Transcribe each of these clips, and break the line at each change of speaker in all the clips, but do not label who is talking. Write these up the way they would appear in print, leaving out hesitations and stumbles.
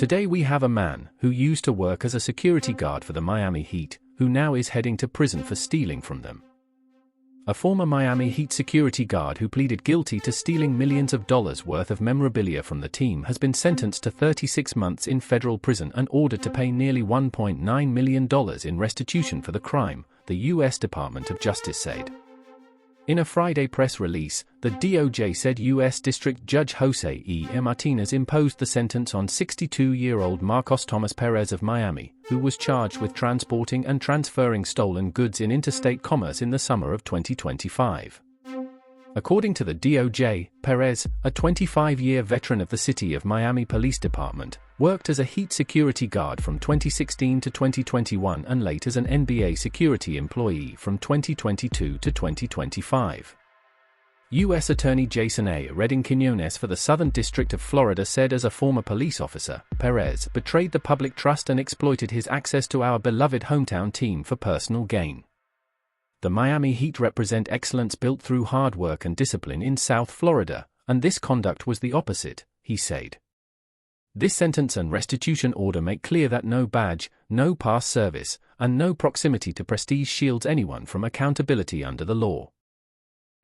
Today we have a man who used to work as a security guard for the Miami Heat, who now is heading to prison for stealing from them. A former Miami Heat security guard who pleaded guilty to stealing millions of dollars worth of memorabilia from the team has been sentenced to 36 months in federal prison and ordered to pay nearly $1.9 million in restitution for the crime, the U.S. Department of Justice said. In a Friday press release, the DOJ said U.S. District Judge Jose E. Martinez imposed the sentence on 62-year-old Marcos Thomas Perez of Miami, who was charged with transporting and transferring stolen goods in interstate commerce in the summer of 2025. According to the DOJ, Perez, a 25-year veteran of the City of Miami Police Department, worked as a Heat security guard from 2016 to 2021 and later as an NBA security employee from 2022 to 2025. U.S. Attorney Jason A. Redding Quiñones for the Southern District of Florida said as a former police officer, Perez betrayed the public trust and exploited his access to our beloved hometown team for personal gain. The Miami Heat represent excellence built through hard work and discipline in South Florida, and this conduct was the opposite, he said. This sentence and restitution order make clear that no badge, no past service, and no proximity to prestige shields anyone from accountability under the law.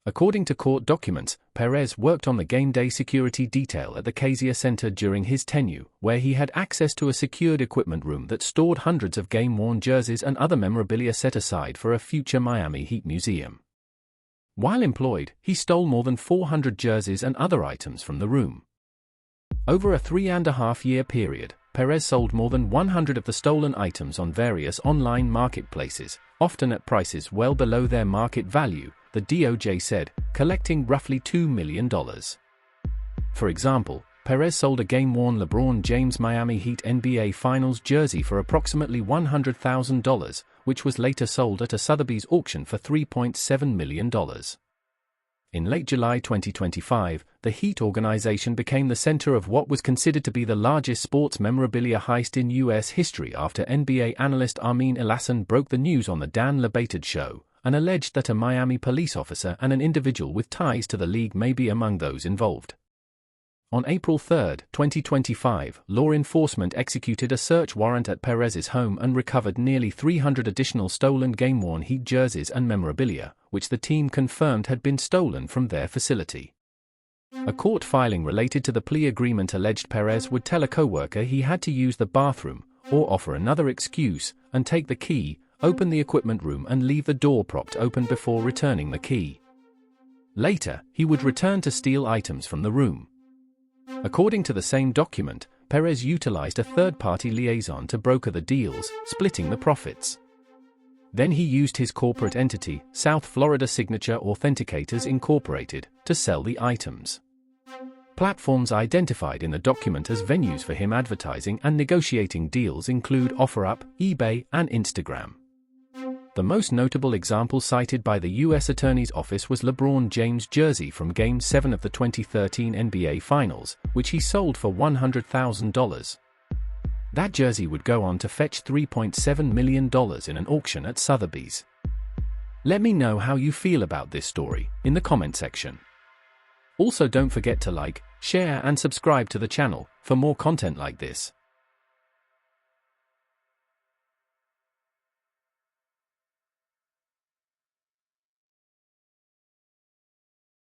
According to court documents, Perez worked on the game day security detail at the Casia Center during his tenure, where he had access to a secured equipment room that stored hundreds of game-worn jerseys and other memorabilia set aside for a future Miami Heat museum. While employed, he stole more than 400 jerseys and other items from the room. Over a 3.5-year period, Perez sold more than 100 of the stolen items on various online marketplaces, often at prices well below their market value, the DOJ said, collecting roughly $2 million. For example, Perez sold a game-worn LebronJames Miami Heat NBA Finals jersey for approximately $100,000, which was later sold at a Sotheby's auction for $3.7 million. In late July 2025, the Heat organization became the center of what was considered to be the largest sports memorabilia heist in U.S. history after NBA analyst Armin Elasson broke the news on the Dan Le Batard Show, and alleged that a Miami police officer and an individual with ties to the league may be among those involved. On April 3, 2025, law enforcement executed a search warrant at Perez's home and recovered nearly 300 additional stolen game-worn Heat jerseys and memorabilia, which the team confirmed had been stolen from their facility. A court filing related to the plea agreement alleged Perez would tell a co-worker he had to use the bathroom, or offer another excuse, and take the key, open the equipment room and leave the door propped open before returning the key. Later, he would return to steal items from the room. According to the same document, Perez utilized a third-party liaison to broker the deals, splitting the profits. Then he used his corporate entity, South Florida Signature Authenticators Incorporated, to sell the items. Platforms identified in the document as venues for him advertising and negotiating deals include OfferUp, eBay, and Instagram. The most notable example cited by the U.S. Attorney's Office was LebronJames' jersey from Game 7 of the 2013 NBA Finals, which he sold for $100,000. That jersey would go on to fetch $3.7 million in an auction at Sotheby's. Let me know how you feel about this story in the comment section. Also, don't forget to like, share and subscribe to the channel for more content like this.